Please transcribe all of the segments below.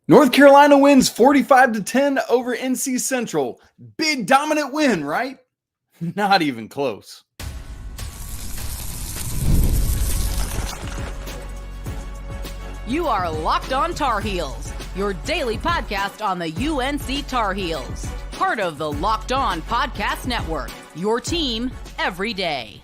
North Carolina wins 45-10 over NC Central. Big dominant win, right? Not even close. You are Locked On Tar Heels, your daily podcast on the UNC Tar Heels. Part of the Locked On Podcast Network, your team every day.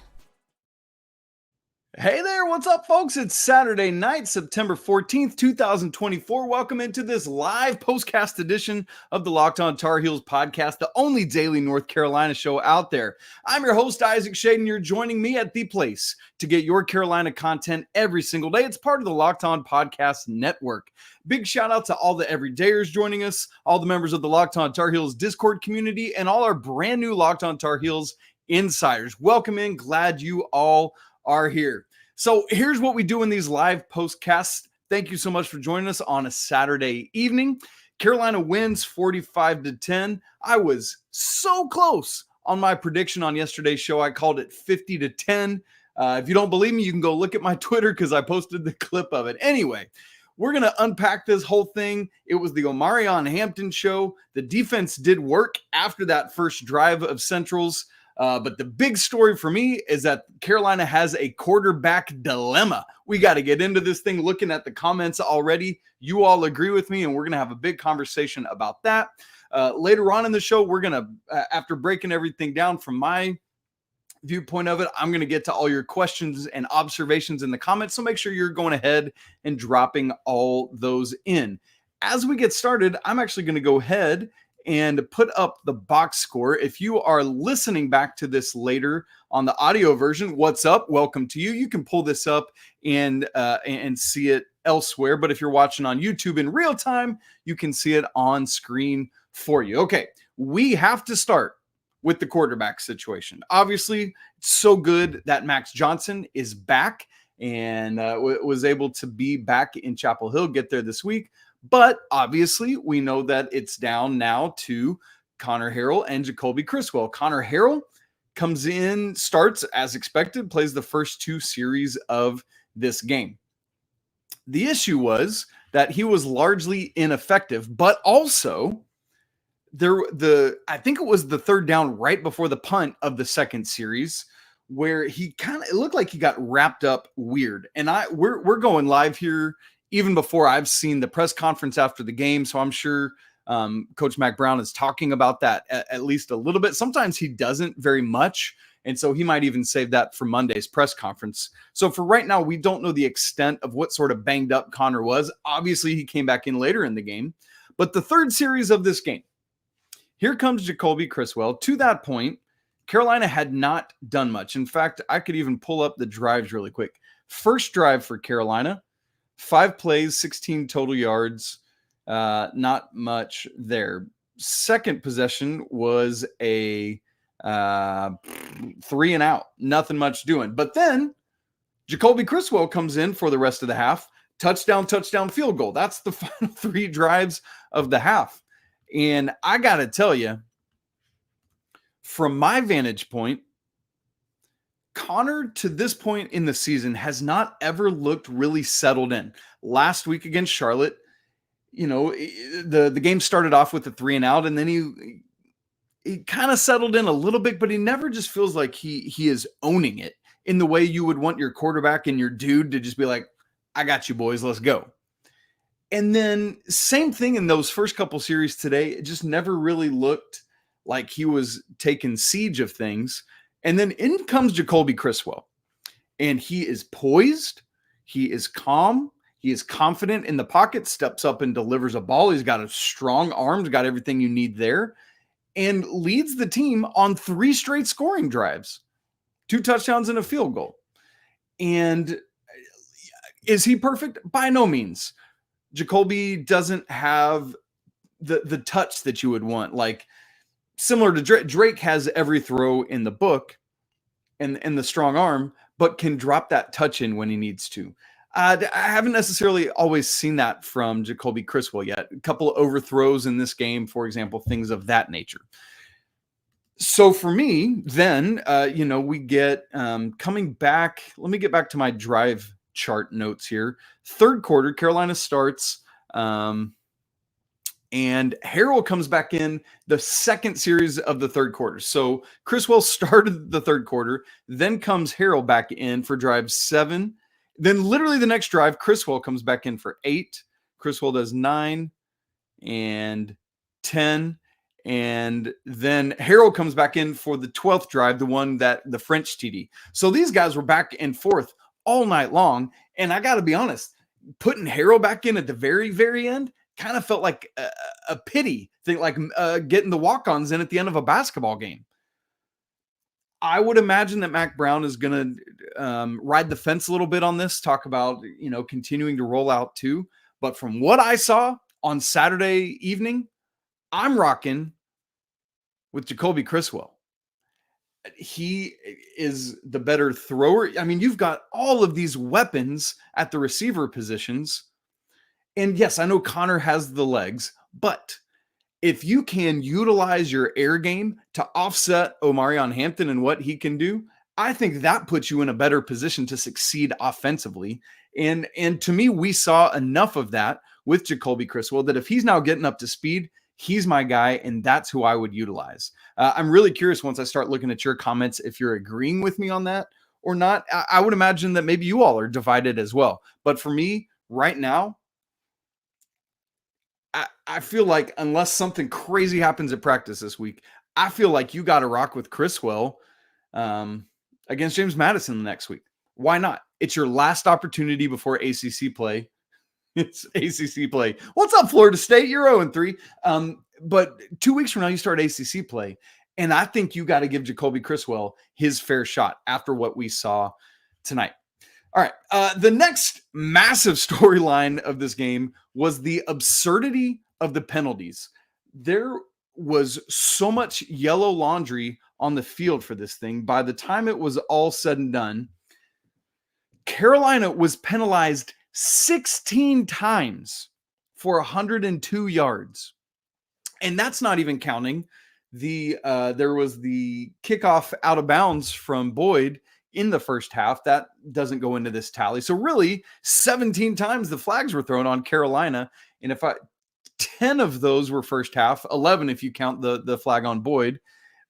Hey there, what's up, folks? It's Saturday night, September 14th, 2024. Welcome into this live postcast edition of the Locked On Tar Heels podcast, the only daily North Carolina show out there. I'm your host, Isaac Shaden. You're joining me at the place to get your Carolina content every single day. It's part of the Locked On Podcast Network. Big shout out to all the everydayers joining us, all the members of the Locked On Tar Heels Discord community, and all our brand new Locked On Tar Heels insiders. Welcome in. Glad you all are here. So here's what we do in these live postcasts. Thank you so much for joining us on a Saturday evening. Carolina wins 45-10. I was so close on my prediction on yesterday's show. I called it 50-10. If you don't believe me, you can go look at my Twitter because I posted the clip of it. Anyway, we're going to unpack this whole thing. It was the Omarion Hampton show. The defense did work after that first drive of Central's. But the big story for me is that Carolina has a quarterback dilemma. We got to get into this thing. Looking at the comments already, you all agree with me, and we're going to have a big conversation about that. Later on in the show, we're going to, after breaking everything down from my viewpoint of it, I'm going to get to all your questions and observations in the comments. So make sure you're going ahead and dropping all those in. As we get started, I'm actually going to go ahead and put up the box score. If you are listening back to this later on the audio version, what's up? Welcome to you. You can pull this up and see it elsewhere. But if you're watching on YouTube in real time, you can see it on screen for you. Okay, we have to start with the quarterback situation. Obviously, it's so good that Max Johnson is back and was able to be back in Chapel Hill, get there this week. But obviously, we know that it's down now to Conner Harrell and Jacolby Criswell. Conner Harrell comes in, starts as expected, plays the first two series of this game. The issue was that he was largely ineffective, but also I think it was the third down right before the punt of the second series where it looked like he got wrapped up weird. And we're going live here even before I've seen the press conference after the game. So I'm sure Coach Mac Brown is talking about that at least a little bit. Sometimes he doesn't very much. And so he might even save that for Monday's press conference. So for right now, we don't know the extent of what sort of banged up Conner was. Obviously, he came back in later in the game. But the third series of this game, here comes Jacolby Criswell. To that point, Carolina had not done much. In fact, I could even pull up the drives really quick. First drive for Carolina, 5 plays, 16 total yards, not much there. Second possession was a 3 and out, nothing much doing. But then Jacolby Criswell comes in for the rest of the half, touchdown, field goal. That's the final 3 drives of the half. And I got to tell you, from my vantage point, Conner, to this point in the season, has not ever looked really settled in. Last week against Charlotte, the game started off with a 3 and out, and then he kind of settled in a little bit, but he never just feels like he is owning it in the way you would want your quarterback and your dude to just be like, I got you, boys, let's go. And then same thing in those first couple series today. It just never really looked like he was taking siege of things. And then in comes Jacolby Criswell, and he is poised, he is calm, he is confident in the pocket, steps up and delivers a ball. He's got a strong arms, got everything you need there, and leads the team on 3 straight scoring drives, 2 touchdowns and a field goal. And is he perfect? By no means. Jacolby doesn't have the touch that you would want, like similar to Drake. Drake has every throw in the book and the strong arm, but can drop that touch in when he needs to. I haven't necessarily always seen that from Jacolby Criswell yet. A couple of overthrows in this game, for example, things of that nature. So for me, then, we get coming back. Let me get back to my drive chart notes here. Third quarter, Carolina starts And Harrell comes back in the second series of the third quarter. So Criswell started the third quarter, then comes Harrell back in for drive 7. Then literally the next drive, Criswell comes back in for 8. Criswell does 9 and 10. And then Harrell comes back in for the 12th drive, the one that the French TD. So these guys were back and forth all night long. And I got to be honest, putting Harrell back in at the very, very end kind of felt like a pity thing, like getting the walk-ons in at the end of a basketball game. I would imagine that Mac Brown is going to ride the fence a little bit on this, talk about, continuing to roll out too. But from what I saw on Saturday evening, I'm rocking with Jacolby Criswell. He is the better thrower. I mean, you've got all of these weapons at the receiver positions. And yes, I know Conner has the legs, but if you can utilize your air game to offset Omarion Hampton and what he can do, I think that puts you in a better position to succeed offensively. And to me, we saw enough of that with Jacolby Criswell that if he's now getting up to speed, he's my guy, and that's who I would utilize. I'm really curious once I start looking at your comments if you're agreeing with me on that or not. I would imagine that maybe you all are divided as well. But for me, right now, I feel like unless something crazy happens at practice this week, I feel like you got to rock with Criswell against James Madison the next week. Why not? It's your last opportunity before ACC play. It's ACC play. What's up, Florida State? You're 0-3. But 2 weeks from now, you start ACC play. And I think you got to give Jacolby Criswell his fair shot after what we saw tonight. All right. The next massive storyline of this game was the absurdity of the penalties. There was so much yellow laundry on the field for this thing. By the time it was all said and done, Carolina was penalized 16 times for 102 yards. And that's not even counting there was the kickoff out of bounds from Boyd in the first half. That doesn't go into this tally. So really 17 times the flags were thrown on Carolina. And 10 of those were first half, 11 if you count the flag on Boyd.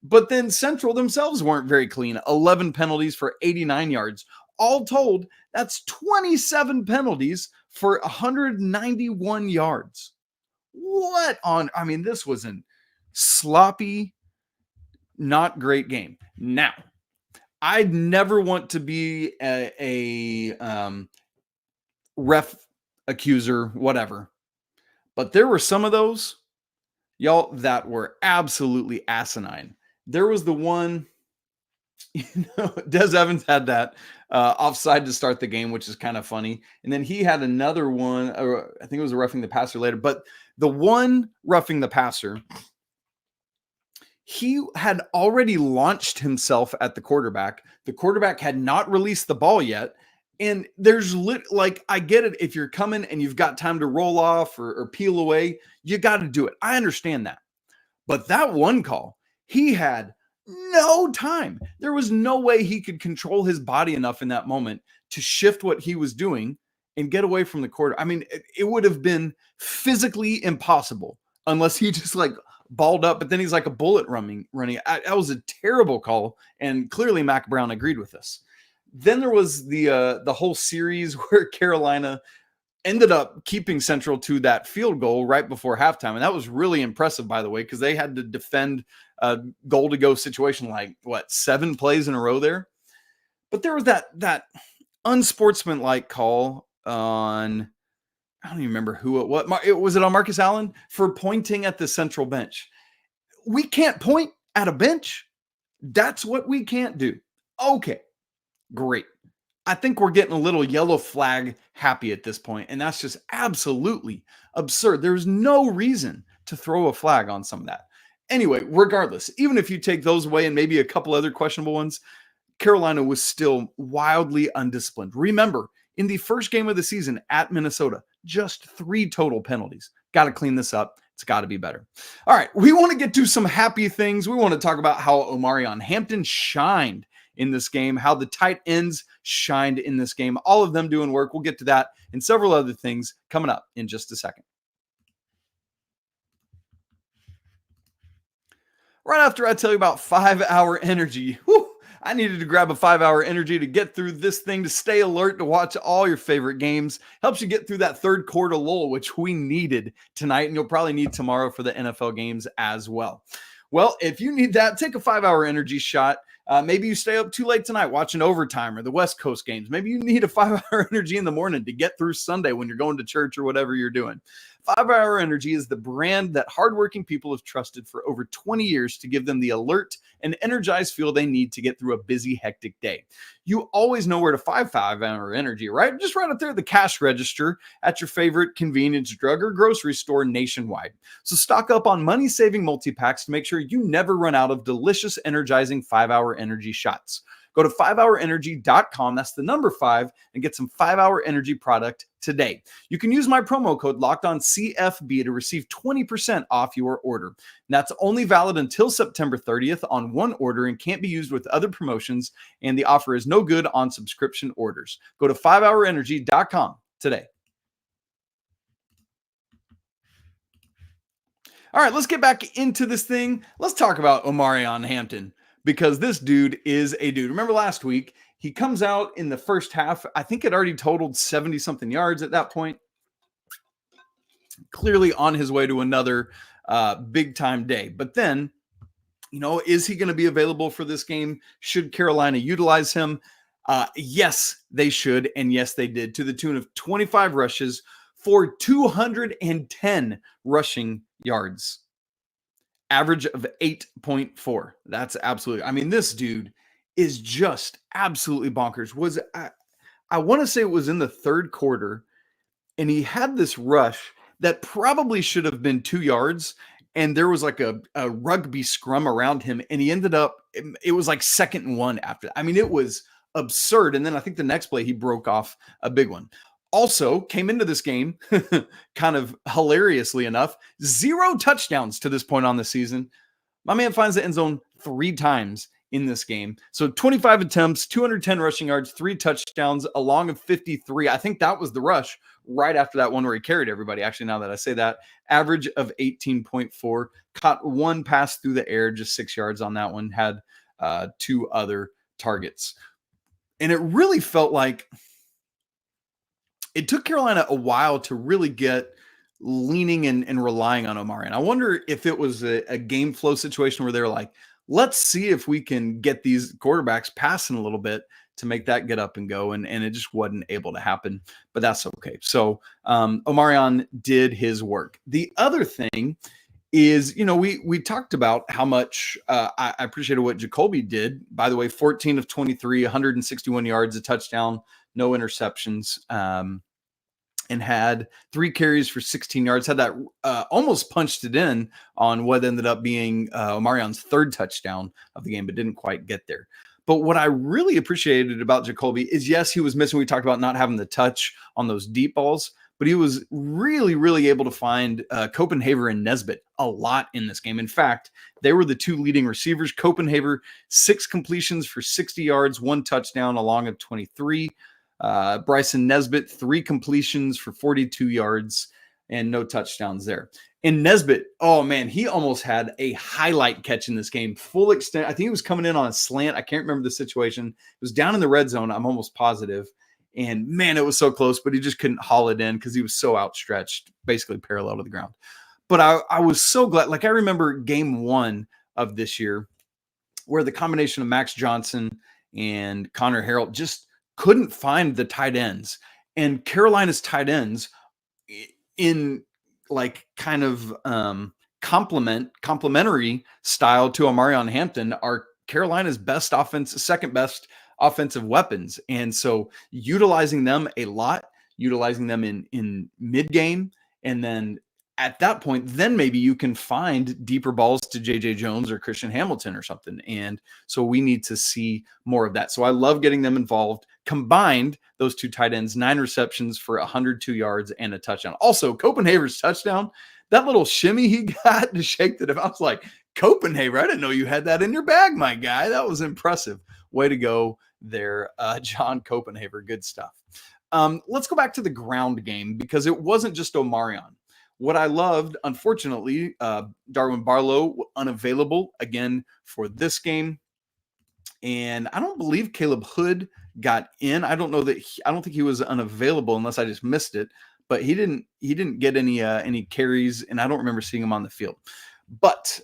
But then Central themselves weren't very clean. 11 penalties for 89 yards. All told, that's 27 penalties for 191 yards. This was a sloppy, not great game. Now, I'd never want to be a ref accuser, whatever. But there were some of those, y'all, that were absolutely asinine. There was the one, Des Evans had that offside to start the game, which is kind of funny. And then he had another one, I think it was a roughing the passer later. But the one roughing the passer, he had already launched himself at the quarterback. The quarterback had not released the ball yet. And there's I get it. If you're coming and you've got time to roll off or peel away, you got to do it. I understand that. But that one call, he had no time. There was no way he could control his body enough in that moment to shift what he was doing and get away from the quarter. It would have been physically impossible unless he just balled up, but then he's like a bullet running. That was a terrible call, and clearly Mac Brown agreed with us. Then there was the whole series where Carolina ended up keeping Central to that field goal right before halftime, and that was really impressive, by the way, because they had to defend a goal-to-go situation 7 plays in a row there. But there was that unsportsmanlike call on, I don't even remember who it was. Was it on Marcus Allen for pointing at the Central bench? We can't point at a bench. That's what we can't do. Okay, great. I think we're getting a little yellow flag happy at this point, and that's just absolutely absurd. There's no reason to throw a flag on some of that. Anyway, regardless, even if you take those away and maybe a couple other questionable ones, Carolina was still wildly undisciplined. Remember, in the first game of the season at Minnesota, just 3 total penalties. Got to clean this up. It's got to be better. All right, we want to get to some happy things. We want to talk about how Omarion Hampton shined in this game, how the tight ends shined in this game, all of them doing work. We'll get to that and several other things coming up in just a second. Right after I tell you about 5-Hour Energy. Whew, I needed to grab a 5-Hour Energy to get through this thing, to stay alert, to watch all your favorite games. Helps you get through that third quarter lull, which we needed tonight, and you'll probably need tomorrow for the NFL games as well. Well, if you need that, take a 5-Hour Energy shot. Maybe you stay up too late tonight watching overtime or the West Coast games. Maybe you need a 5-Hour Energy in the morning to get through Sunday when you're going to church or whatever you're doing. 5-Hour Energy is the brand that hardworking people have trusted for over 20 years to give them the alert and energized feel they need to get through a busy, hectic day. You always know where to find 5-Hour Energy, right? Just right up there at the cash register at your favorite convenience drug or grocery store nationwide. So stock up on money-saving multi-packs to make sure you never run out of delicious, energizing 5-Hour Energy shots. Go to 5hourenergy.com, that's the number 5, and get some 5-Hour Energy product today. You can use my promo code LOCKEDONCFB to receive 20% off your order. And that's only valid until September 30th on one order and can't be used with other promotions, and the offer is no good on subscription orders. Go to 5hourenergy.com today. All right, let's get back into this thing. Let's talk about Omarion Hampton, because this dude is a dude. Remember last week, he comes out in the first half. I think it already totaled 70-something yards at that point. Clearly on his way to another big-time day. But then, is he going to be available for this game? Should Carolina utilize him? Yes, they should, and yes, they did, to the tune of 25 rushes for 210 rushing yards. Average of 8.4. That's absolutely, this dude is just absolutely bonkers. I want to say it was in the third quarter, and he had this rush that probably should have been 2 yards, and there was like a rugby scrum around him, and he ended up, it was like 2nd and 1 after that. It was absurd. And then I think the next play, he broke off a big one. Also came into this game, kind of hilariously enough, 0 touchdowns to this point on the season. My man finds the end zone 3 times in this game. So 25 attempts, 210 rushing yards, 3 touchdowns, along of 53. I think that was the rush right after that one where he carried everybody. Actually, now that I say that, average of 18.4, caught 1 pass through the air, just 6 yards on that one, had 2 other targets. And it really felt like it took Carolina a while to really get leaning and relying on Omarion. I wonder if it was a game flow situation where they were like, let's see if we can get these quarterbacks passing a little bit to make that get up and go. And it just wasn't able to happen, but that's okay. So Omarion did his work. The other thing is, we talked about how much I appreciated what Jacolby did. By the way, 14 of 23, 161 yards, a touchdown, no interceptions, and had 3 carries for 16 yards. Had that almost punched it in on what ended up being Omarion's 3rd touchdown of the game, but didn't quite get there. But what I really appreciated about Jacolby is, yes, he was missing. We talked about not having the touch on those deep balls, but he was really, really able to find Copenhaver and Nesbitt a lot in this game. In fact, they were the 2 leading receivers. Copenhaver, 6 completions for 60 yards, 1 touchdown, along of 23. Bryson Nesbitt, 3 completions for 42 yards and no touchdowns there. And Nesbitt, oh man, he almost had a highlight catch in this game, full extent. I think he was coming in on a slant. I can't remember the situation. It was down in the red zone, I'm almost positive. And man, it was so close, but he just couldn't haul it in because he was so outstretched, basically parallel to the ground. But I was so glad. Like, I remember game 1 of this year where the combination of Max Johnson and Conner Harrell just couldn't find the tight ends. And Carolina's tight ends in like kind of complementary style to Omarion Hampton are Carolina's best offense, second best offensive weapons. And so utilizing them a lot, utilizing them in mid game, and then at that point, then maybe you can find deeper balls to JJ Jones or Christian Hamilton or something. And so we need to see more of that. So I love getting them involved. Combined, those 2 tight ends, 9 receptions for 102 yards and a touchdown. Also, Copenhaver's touchdown, that little shimmy he got to shake the, I was like, Copenhaver, I didn't know you had that in your bag, my guy. That was impressive. Way to go there, John Copenhaver. Good stuff. Let's go back to the ground game, because it wasn't just Omarion. what I loved, unfortunately, Darwin Barlow unavailable again for this game. And I don't believe Caleb Hood got in. I don't know that I don't think he was unavailable unless I just missed it. But he didn't get any carries, and I don't remember seeing him on the field. But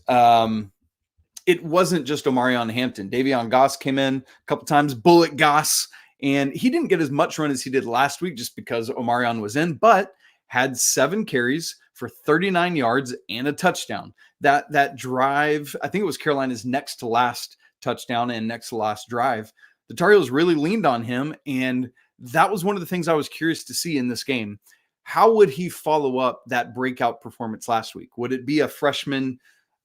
it wasn't just Omarion Hampton. Davion Goss came in a couple times, Bullet Goss, and he didn't get as much run as he did last week just because Omarion was in, but had 7 carries for 39 yards and a touchdown. That drive, I think it was Carolina's next to last touchdown and next to last drive. The Tar Heels really leaned on him, and that was one of the things I was curious to see in this game. How would he follow up that breakout performance last week? Would it be a freshman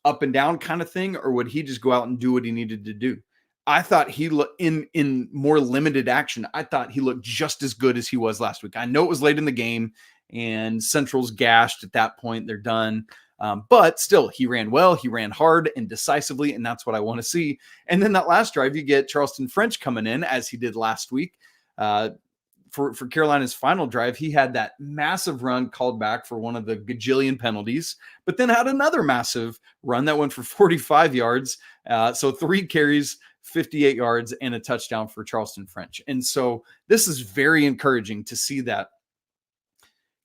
up and down kind of thing, or would he just go out and do what he needed to do? I thought he looked in more limited action. I thought he looked just as good as he was last week. I know it was late in the game and Central's gashed at that point. They're done. But still, he ran well, he ran hard and decisively, and that's what I want to see. And then that last drive, you get Charleston French coming in as he did last week. For Carolina's final drive, he had that massive run called back for one of the gajillion penalties, but then had another massive run that went for 45 yards. So 3 carries, 58 yards, and a touchdown for Charleston French. And so this is very encouraging to see that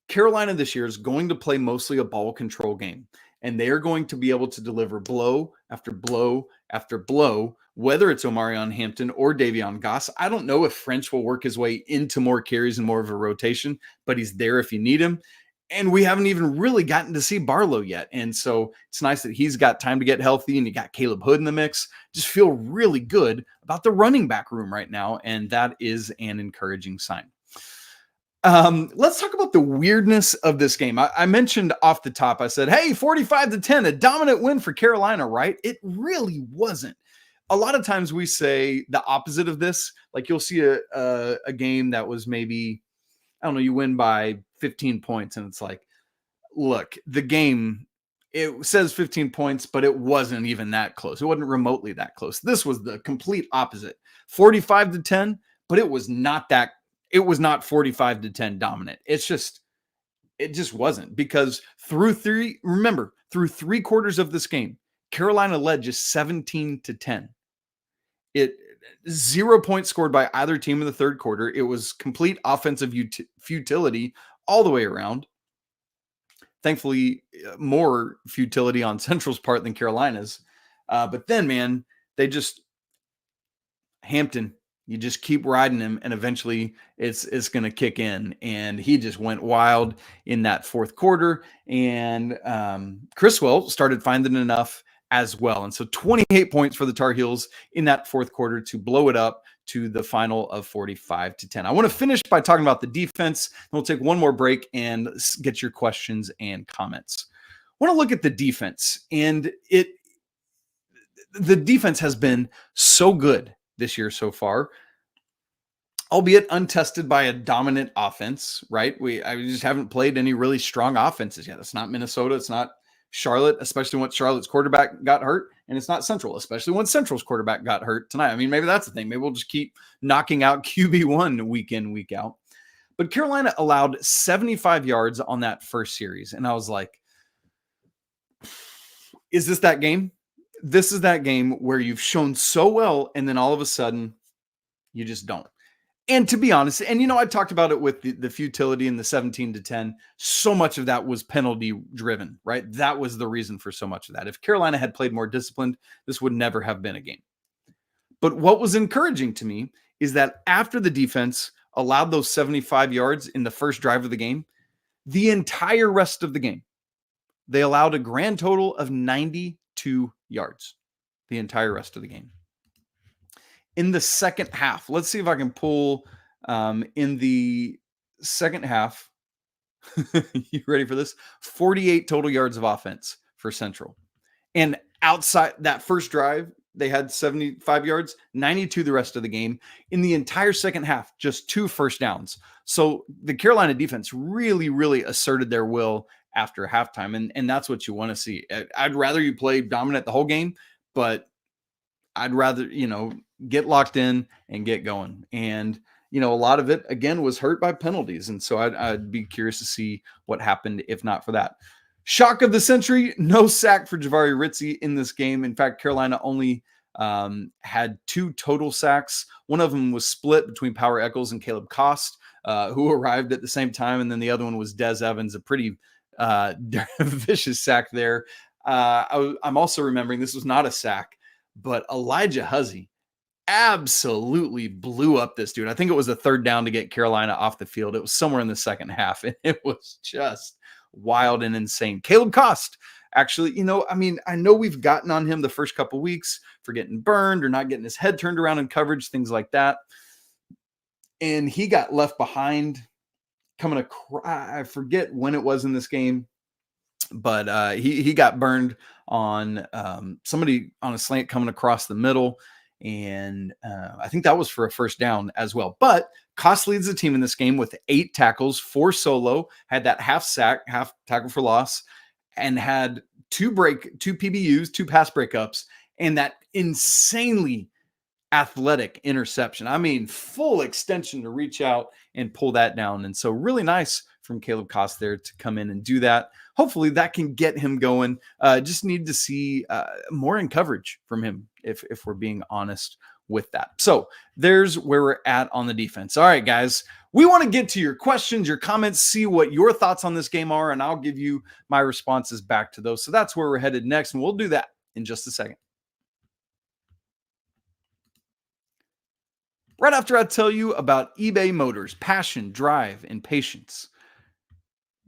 Carolina this year is going to play mostly a ball control game, and they are going to be able to deliver blow after blow after blow, whether it's Omarion Hampton or Davion Goss. I don't know if French will work his way into more carries and more of a rotation, but he's there if you need him. And we haven't even really gotten to see Barlow yet. And so it's nice that he's got time to get healthy, and you got Caleb Hood in the mix. Just feel really good about the running back room right now, and that is an encouraging sign. Let's talk about the weirdness of this game. I mentioned off the top, I said, hey, 45-10, a dominant win for Carolina, right? It really wasn't. A lot of times we say the opposite of this. Like you'll see a game that was maybe, I don't know, you win by 15 points, and it's like, look, the game, it says 15 points, but it wasn't even that close. It wasn't remotely that close. This was the complete opposite. 45-10, but it was not 45-10 dominant. It just wasn't, because through 3 quarters of this game, Carolina led just 17-10. 0 points scored by either team in the third quarter. It was complete offensive futility all the way around. Thankfully, more futility on Central's part than Carolina's. But then, man, Hampton, you just keep riding him, and eventually it's going to kick in. And he just went wild in that fourth quarter. And Criswell started finding enough as well. And so 28 points for the Tar Heels in that fourth quarter to blow it up to the final of 45-10. I want to finish by talking about the defense. And we'll take one more break and get your questions and comments. I want to look at the defense, and the defense has been so good this year so far, albeit untested by a dominant offense, right? I just haven't played any really strong offenses yet. It's not Minnesota. It's not Charlotte, especially when Charlotte's quarterback got hurt. And it's not Central, especially when Central's quarterback got hurt tonight. I mean, maybe that's the thing. Maybe we'll just keep knocking out QB1 week in, week out. But Carolina allowed 75 yards on that first series. And I was like, is this that game? This is that game where you've shown so well, and then all of a sudden you just don't. And to be honest, and I talked about it with the futility and the 17-10. So much of that was penalty driven, right? That was the reason for so much of that. If Carolina had played more disciplined, this would never have been a game. But what was encouraging to me is that after the defense allowed those 75 yards in the first drive of the game, the entire rest of the game, they allowed a grand total of 92 yards the entire rest of the game. In the second half, let's see if I can pull in the second half. You ready for this? 48 total yards of offense for Central. And outside that first drive, they had 75 yards, 92 the rest of the game. In the entire second half, just 2 first downs. So the Carolina defense really, really asserted their will after halftime. And that's what you want to see. I'd rather you play dominant the whole game, but I'd rather, get locked in and get going. And a lot of it, again, was hurt by penalties. And so I'd be curious to see what happened if not for that. Shock of the century, no sack for Jahvaree Ritzie in this game. In fact, Carolina only had 2 total sacks. One of them was split between Power Echols and Caleb Cost, who arrived at the same time. And then the other one was Des Evans, a pretty vicious sack there. I'm also remembering this was not a sack, but Elijah Huzzie absolutely blew up this dude. I think it was a 3rd down to get Carolina off the field. It was somewhere in the second half, and it was just wild and insane. Caleb Cost, actually, I know we've gotten on him the first couple weeks for getting burned or not getting his head turned around in coverage, things like that. And he got left behind coming I forget when it was in this game, but he got burned on somebody on a slant coming across the middle. And I think that was for a first down as well. But Cost leads the team in this game with 8 tackles, 4 solo, had that half sack, half tackle for loss, and had 2 PBUs, 2 pass breakups, and that insanely athletic interception. I mean, full extension to reach out and pull that down. And so really nice from Caleb Cost there to come in and do that. Hopefully that can get him going. Just need to see more in coverage from him if we're being honest with that. So there's where we're at on the defense. All right, guys, we want to get to your questions, your comments, see what your thoughts on this game are, and I'll give you my responses back to those. So that's where we're headed next, and we'll do that in just a second. Right after I tell you about eBay Motors, passion, drive, and patience.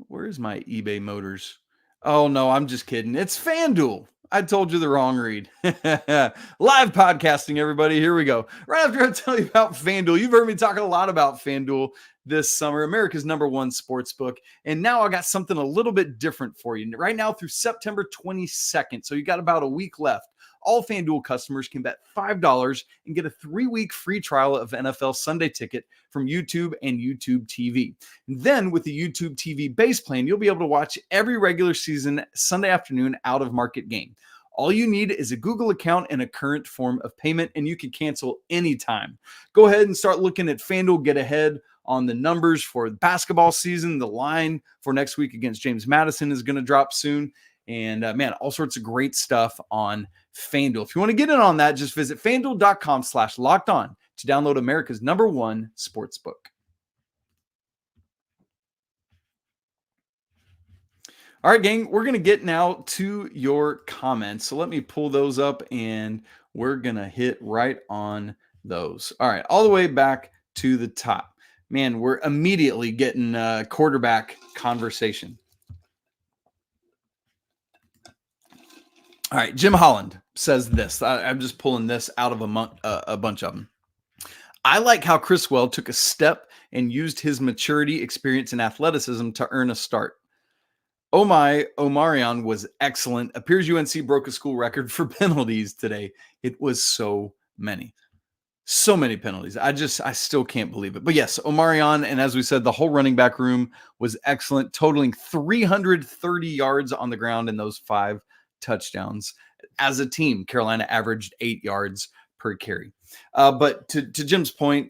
Where is my eBay Motors? Oh, no, I'm just kidding. It's FanDuel. I told you the wrong read. Live podcasting, everybody. Here we go. Right after I tell you about FanDuel, you've heard me talking a lot about FanDuel this summer, America's #1 sports book. And now I got something a little bit different for you. Right now through September 22nd, so you got about a week left. All FanDuel customers can bet $5 and get a 3-week free trial of NFL Sunday Ticket from YouTube and YouTube TV. And then with the YouTube TV base plan, you'll be able to watch every regular season Sunday afternoon out-of-market game. All you need is a Google account and a current form of payment, and you can cancel anytime. Go ahead and start looking at FanDuel. Get ahead on the numbers for the basketball season. The line for next week against James Madison is going to drop soon. And man, all sorts of great stuff on FanDuel. If you want to get in on that, just visit FanDuel.com/lockedon to download America's #1 sportsbook. All right, gang, we're going to get now to your comments. So let me pull those up and we're going to hit right on those. All right, all the way back to the top. Man, we're immediately getting a quarterback conversation. All right, Jim Holland says this. I'm just pulling this out of a bunch of them. I like how Criswell took a step and used his maturity, experience, and athleticism to earn a start. Omarion was excellent. Appears UNC broke a school record for penalties today. It was so many. So many penalties. I still can't believe it. But yes, Omarion, and as we said, the whole running back room was excellent, totaling 330 yards on the ground in those 5 touchdowns. As a team, Carolina averaged 8 yards per carry. But to Jim's point,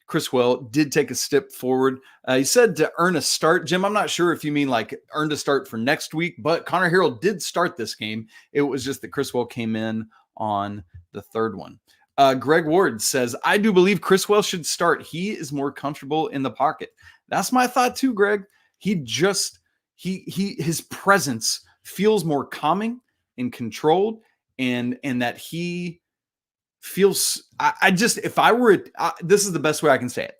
Criswell did take a step forward. He said to earn a start. Jim, I'm not sure if you mean like earned a start for next week, but Conner Harrell did start this game. It was just that Criswell came in on the 3rd one. Greg Ward says, I do believe Criswell should start. He is more comfortable in the pocket. That's my thought too, Greg. His presence feels more calming and controlled, and that he feels, if I were, this is the best way I can say it.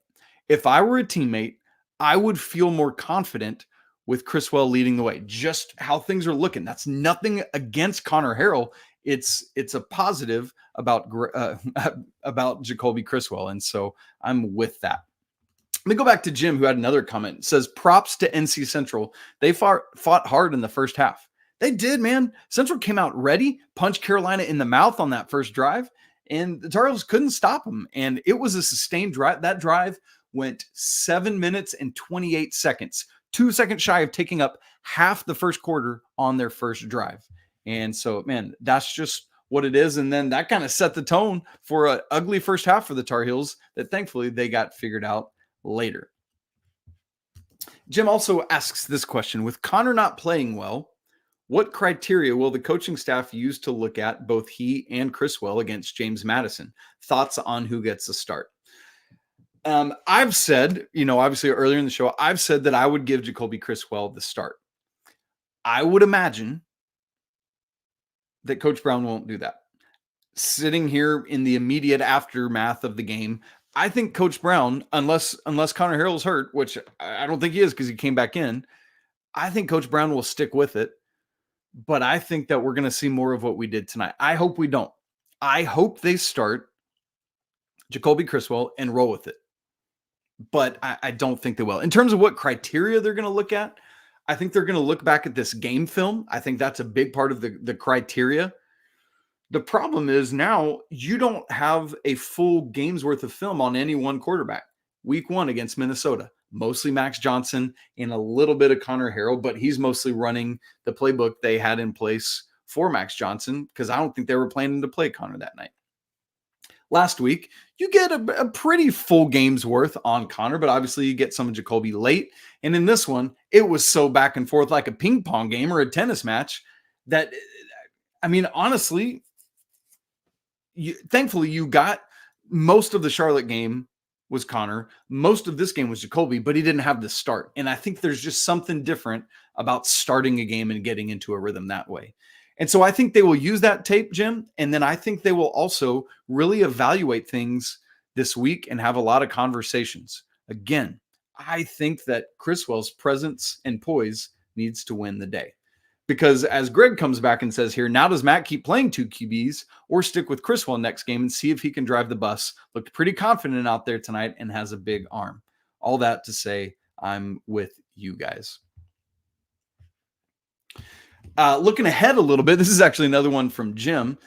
If I were a teammate, I would feel more confident with Criswell leading the way, just how things are looking. That's nothing against Conner Harrell. It's a positive about Jacolby Criswell. And so I'm with that. Let me go back to Jim, who had another comment. It says, props to NC Central. They fought hard in the first half. They did, man. Central came out ready, punched Carolina in the mouth on that first drive, and the Tar Heels couldn't stop them. And it was a sustained drive. That drive went 7 minutes and 28 seconds, 2 seconds shy of taking up half the first quarter on their first drive. And so, man, that's just what it is. And then that kind of set the tone for an ugly first half for the Tar Heels that thankfully they got figured out later. Jim also asks this question: with Conner not playing well, what criteria will the coaching staff use to look at both he and Criswell against James Madison? Thoughts on who gets the start? I've said, obviously earlier in the show, I've said that I would give Jacolby Criswell the start. I would imagine that Coach Brown won't do that. Sitting here in the immediate aftermath of the game, I think Coach Brown, unless Conner Harrell's hurt, which I don't think he is because he came back in, I think Coach Brown will stick with it. But I think that we're going to see more of what we did tonight. I hope we don't. I hope they start Jacolby Criswell and roll with it. But I don't think they will. In terms of what criteria they're going to look at, I think they're going to look back at this game film. I think that's a big part of the criteria. The problem is now you don't have a full game's worth of film on any one quarterback. Week 1 against Minnesota, mostly Max Johnson and a little bit of Conner Harrell, but he's mostly running the playbook they had in place for Max Johnson because I don't think they were planning to play Conner that night. Last week, you get a pretty full game's worth on Conner, but obviously you get some of Jacolby late. And in this one, it was so back and forth like a ping pong game or a tennis match that, honestly, thankfully you got most of the Charlotte game was Conner. Most of this game was Jacolby, but he didn't have the start. And I think there's just something different about starting a game and getting into a rhythm that way. And so I think they will use that tape, Jim. And then I think they will also really evaluate things this week and have a lot of conversations. Again, I think that Criswell's presence and poise needs to win the day. Because as Greg comes back and says here, now does Matt keep playing 2 QBs or stick with Criswell next game and see if he can drive the bus? Looked pretty confident out there tonight and has a big arm. All that to say, I'm with you guys. Looking ahead a little bit, this is actually another one from Jim,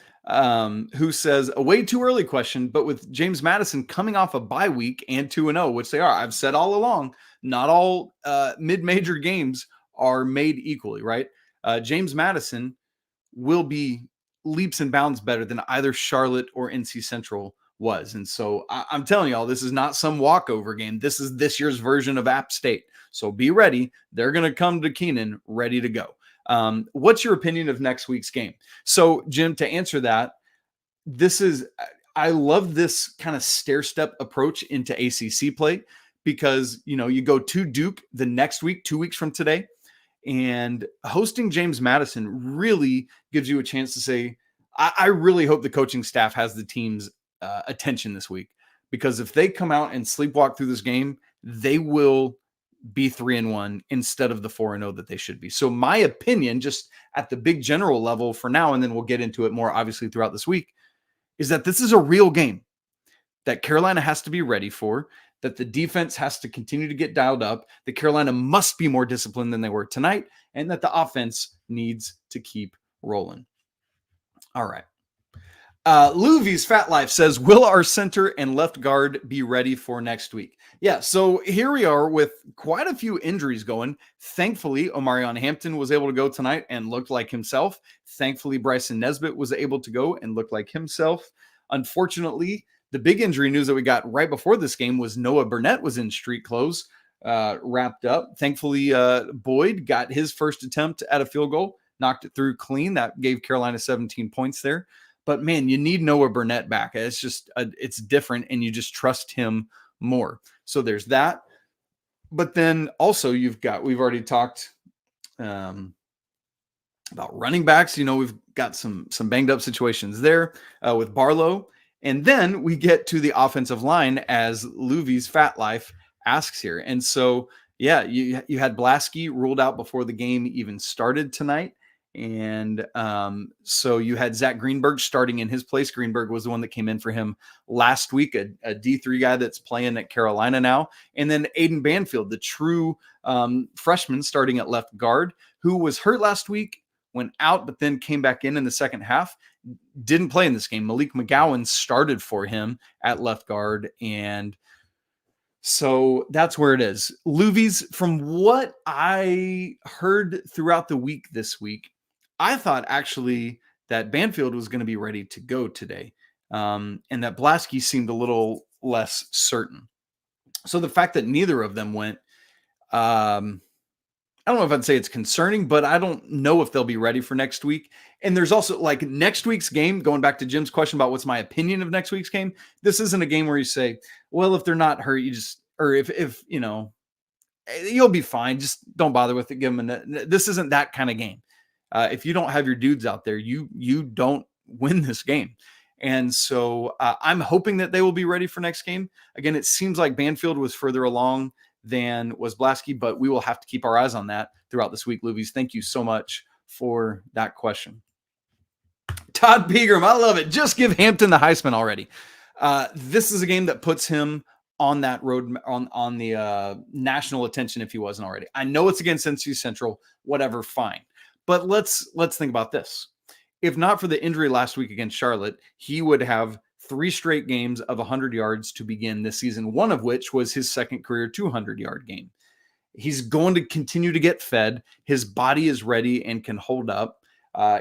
who says, a way too early question, but with James Madison coming off a bye week and 2-0, which they are, I've said all along, not all mid-major games are made equally, right? James Madison will be leaps and bounds better than either Charlotte or NC Central was. And so I'm telling y'all, this is not some walkover game. This is this year's version of App State. So be ready. They're going to come to Keenan ready to go. What's your opinion of next week's game? So, Jim, to answer that, I love this kind of stair-step approach into ACC play because, you go to Duke the next week, 2 weeks from today, and hosting James Madison really gives you a chance to say, I really hope the coaching staff has the team's attention this week, because if they come out and sleepwalk through this game, they will be 3-1 instead of the 4-0 that they should be. So my opinion, just at the big general level for now, and then we'll get into it more obviously throughout this week, is that this is a real game that Carolina has to be ready for, that the defense has to continue to get dialed up, that Carolina must be more disciplined than they were tonight, and that the offense needs to keep rolling. All right. Louvy's Fat Life says, will our center and left guard be ready for next week? Yeah, so here we are with quite a few injuries going. Thankfully, Omarion Hampton was able to go tonight and looked like himself. Thankfully, Bryson Nesbitt was able to go and look like himself. Unfortunately, the big injury news that we got right before this game was Noah Burnett was in street clothes, wrapped up. Thankfully, Boyd got his first attempt at a field goal, knocked it through clean. That gave Carolina 17 points there. But man, you need Noah Burnett back. It's just, it's different, and you just trust him more. So there's that. But then also we've already talked about running backs. We've got some banged up situations there with Barlow. And then we get to the offensive line, as Louvy's Fat Life asks here. And so, yeah, you had Blasky ruled out before the game even started tonight. And so you had Zach Greenberg starting in his place. Greenberg was the one that came in for him last week, a D3 guy that's playing at Carolina now. And then Aiden Banfield, the true freshman starting at left guard, who was hurt last week, went out, but then came back in the second half. Didn't play in this game. Malik McGowan started for him at left guard. And so that's where it is. Louvy's, from what I heard throughout the week this week, I thought actually that Banfield was going to be ready to go today, and that Blaski seemed a little less certain. So the fact that neither of them went, I don't know if I'd say it's concerning, but I don't know if they'll be ready for next week. And there's also like next week's game, going back to Jim's question about what's my opinion of next week's game. This isn't a game where you say, well, if they're not hurt, you just, or if you know, you'll be fine. Just don't bother with it. Give them this isn't that kind of game. If you don't have your dudes out there, you don't win this game. And so I'm hoping that they will be ready for next game. Again, it seems like Banfield was further along than was Blaski, but we will have to keep our eyes on that throughout this week. Luvies, thank you so much for that question. Todd Pegram, I love it. Just give Hampton the Heisman already. This is a game that puts him on that road on the national attention if he wasn't already. I know it's against NC Central, whatever, fine. But let's think about this. If not for the injury last week against Charlotte, he would have 3 straight games of 100 yards to begin this season, one of which was his second career 200-yard game. He's going to continue to get fed. His body is ready and can hold up.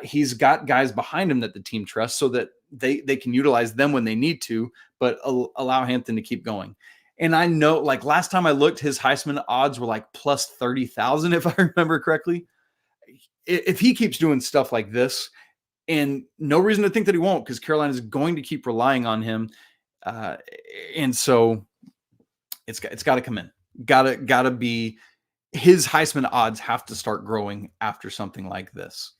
He's got guys behind him that the team trusts so that they can utilize them when they need to, but allow Hampton to keep going. And I know, like last time I looked, his Heisman odds were like plus 30,000, if I remember correctly. If he keeps doing stuff like this, and no reason to think that he won't, because Carolina is going to keep relying on him. And so it's got to come in. Got to be, his Heisman odds have to start growing after something like this.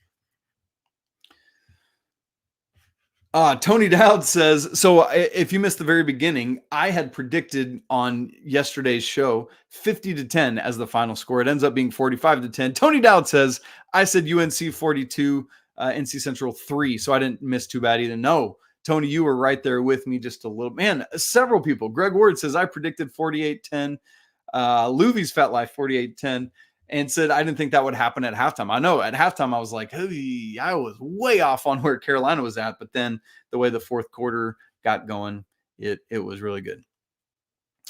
Tony Dowd says, so if you missed the very beginning, I had predicted on yesterday's show 50-10 as the final score. It ends up being 45-10. Tony Dowd says, I said UNC 42, NC Central 3, so I didn't miss too bad either. No, Tony, you were right there with me just a little. Man, several people. Greg Ward says, I predicted 48-10. Luvy's Fat Life 48-10. And said, I didn't think that would happen at halftime. I know at halftime, I was like, hey, I was way off on where Carolina was at. But then the way the fourth quarter got going, it was really good.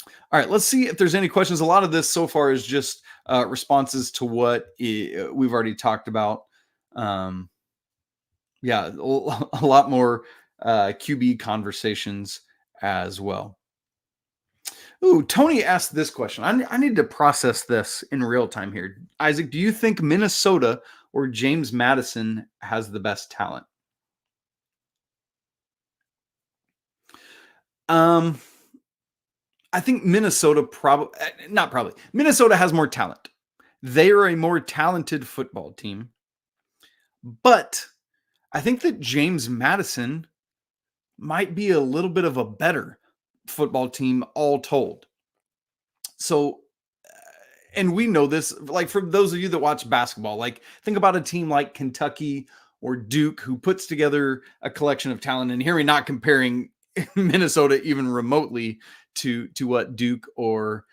All right, let's see if there's any questions. A lot of this so far is just responses to what we've already talked about. Yeah, a lot more QB conversations as well. Ooh, Tony asked this question. I need to process this in real time here. Isaac, do you think Minnesota or James Madison has the best talent? I think Minnesota Minnesota has more talent. They are a more talented football team. But I think that James Madison might be a little bit of a better football team all told. So, and we know this, like for those of you that watch basketball, like think about a team like Kentucky or Duke who puts together a collection of talent. And here we're not comparing Minnesota even remotely to what Duke or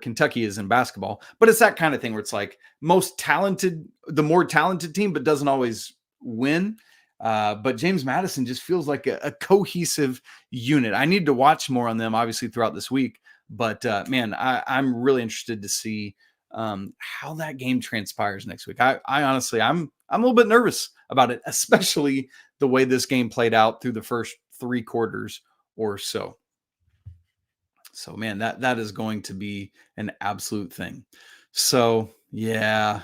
Kentucky is in basketball, but it's that kind of thing where it's like the more talented team, but doesn't always win. But James Madison just feels like a cohesive unit. I need to watch more on them, obviously, throughout this week. But man, I'm really interested to see how that game transpires next week. I honestly, I'm a little bit nervous about it, especially the way this game played out through the first 3 quarters or so. So, man, that is going to be an absolute thing. So, yeah.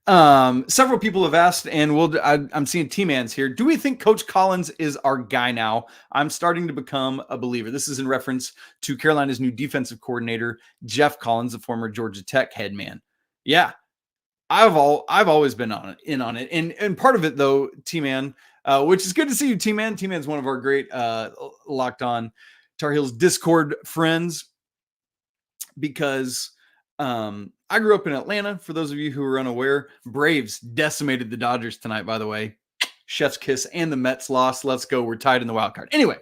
Several people have asked, and I'm seeing T-Man's here. Do we think Coach Collins is our guy now? I'm starting to become a believer. This is in reference to Carolina's new defensive coordinator, Jeff Collins, the former Georgia Tech head man. Yeah, I've always been in on it. And part of it though, T-Man, which is good to see you, T-Man. T-Man's one of our great Locked On Tar Heels Discord friends, because I grew up in Atlanta. For those of you who are unaware, Braves decimated the Dodgers tonight, by the way. Chef's kiss, and the Mets lost. Let's go. We're tied in the wild card. Anyway,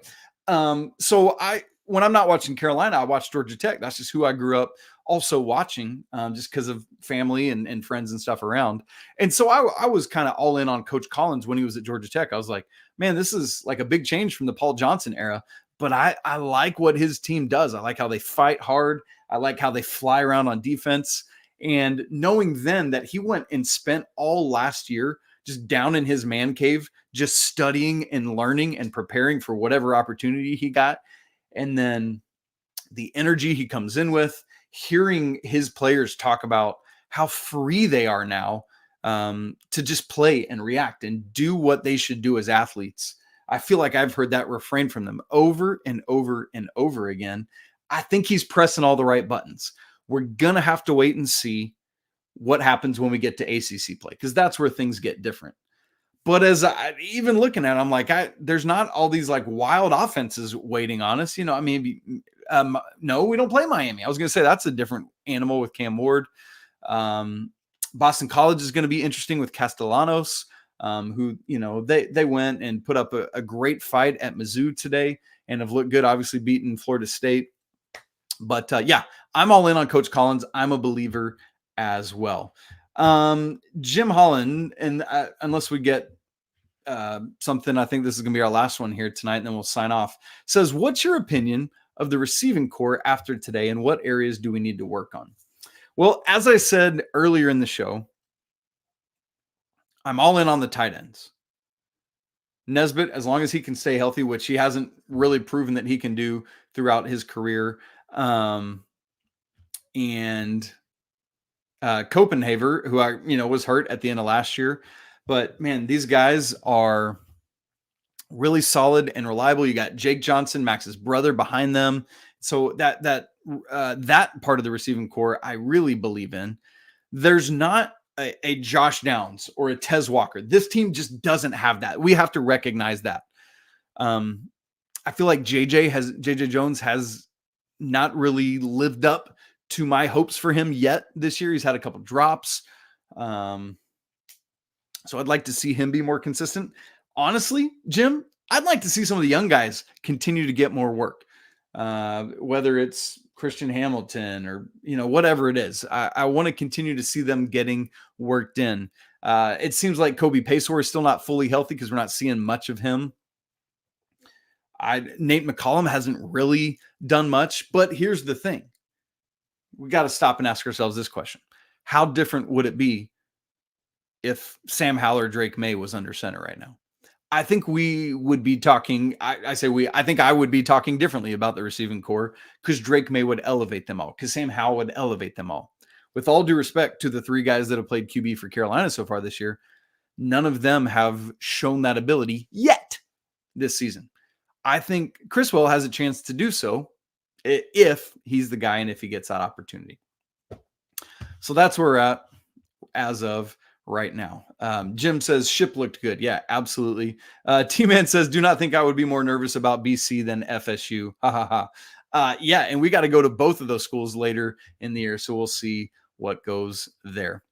so when I'm not watching Carolina, I watch Georgia Tech. That's just who I grew up also watching, just because of family and friends and stuff around. And so I was kind of all in on Coach Collins when he was at Georgia Tech. I was like, man, this is like a big change from the Paul Johnson era. But I like what his team does. I like how they fight hard. I like how they fly around on defense. And knowing then that he went and spent all last year just down in his man cave, just studying and learning and preparing for whatever opportunity he got. And then the energy he comes in with, hearing his players talk about how free they are now to just play and react and do what they should do as athletes. I feel like I've heard that refrain from them over and over and over again. I think he's pressing all the right buttons. We're going to have to wait and see what happens when we get to ACC play, because that's where things get different. But as I even looking at it, I'm like, there's not all these like wild offenses waiting on us. You know, I mean, no, we don't play Miami. I was going to say that's a different animal with Cam Ward. Boston College is going to be interesting with Castellanos, who, you know, they went and put up a great fight at Mizzou today and have looked good, obviously beating Florida State. But yeah, I'm all in on Coach Collins. I'm a believer as well. Jim Holland, and unless we get something, I think this is going to be our last one here tonight, and then we'll sign off, says, what's your opinion of the receiving core after today, and what areas do we need to work on? Well, as I said earlier in the show, I'm all in on the tight ends. Nesbitt, as long as he can stay healthy, which he hasn't really proven that he can do throughout his career. And Copenhaver, who was hurt at the end of last year. But man, these guys are really solid and reliable. You got Jake Johnson, Max's brother, behind them. So that part of the receiving core, I really believe in. There's not a Josh Downs or a Tez Walker. This team just doesn't have that. We have to recognize that. I feel like JJ Jones has not really lived up to my hopes for him yet this year. He's had a couple drops. So I'd like to see him be more consistent. Honestly, Jim, I'd like to see some of the young guys continue to get more work. Whether it's Christian Hamilton or, whatever it is, I want to continue to see them getting worked in. It seems like Kobe Paysour is still not fully healthy because we're not seeing much of him. Nate McCollum hasn't really done much, but here's the thing. We got to stop and ask ourselves this question. How different would it be if Sam Howell or Drake May was under center right now? I think we would be talking, I think I would be talking differently about the receiving core, because Drake May would elevate them all, because Sam Howell would elevate them all. With all due respect to the three guys that have played QB for Carolina so far this year, none of them have shown that ability yet this season. I think Criswell has a chance to do so if he's the guy and if he gets that opportunity. So that's where we're at as of right now. Jim says Ship looked good. Yeah, absolutely. T-Man says, do not think I would be more nervous about BC than FSU. Ha ha ha. Yeah, and we got to go to both of those schools later in the year, so we'll see what goes there.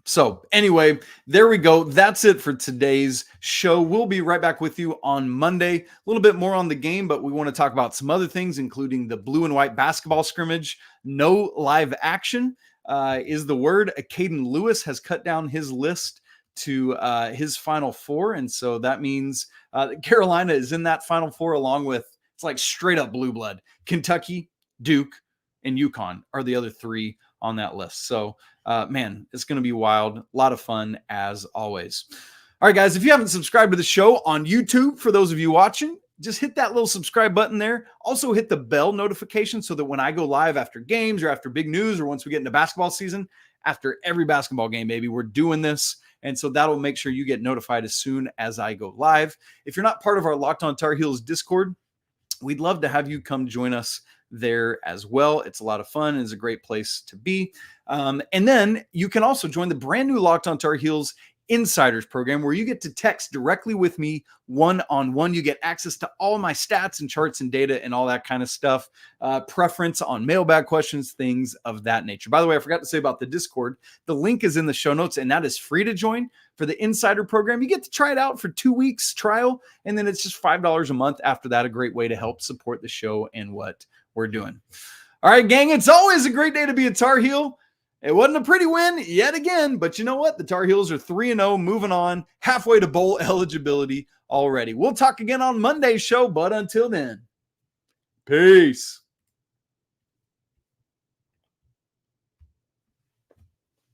So anyway, there we go. That's it for today's show. We'll be right back with you on Monday. A little bit more on the game, but we want to talk about some other things, including the blue and white basketball scrimmage. No live action is the word. Caden Lewis has cut down his list to his Final Four. And so that means Carolina is in that Final Four along with, it's like straight up blue blood. Kentucky, Duke, and UConn are the other three on that list. So, man, it's going to be wild. A lot of fun as always. All right, guys, if you haven't subscribed to the show on YouTube, for those of you watching, just hit that little subscribe button there. Also hit the bell notification so that when I go live after games or after big news or once we get into basketball season, after every basketball game, baby, we're doing this. And so that'll make sure you get notified as soon as I go live. If you're not part of our Locked On Tar Heels Discord, we'd love to have you come join us there as well. It's a lot of fun. It's a great place to be. And then you can also join the brand new Locked On Tar Heels Insiders program, where you get to text directly with me one-on-one. You get access to all my stats and charts and data and all that kind of stuff, preference on mailbag questions, things of that nature. By the way, I forgot to say about the Discord. The link is in the show notes, and that is free to join. For the Insider program, you get to try it out for 2 weeks trial, and then it's just $5 a month after that. A great way to help support the show and what we're doing. All right, gang, it's always a great day to be a Tar Heel. It wasn't a pretty win yet again, but you know what? The Tar Heels are 3-0, moving on, halfway to bowl eligibility already. We'll talk again on Monday's show, but until then, peace.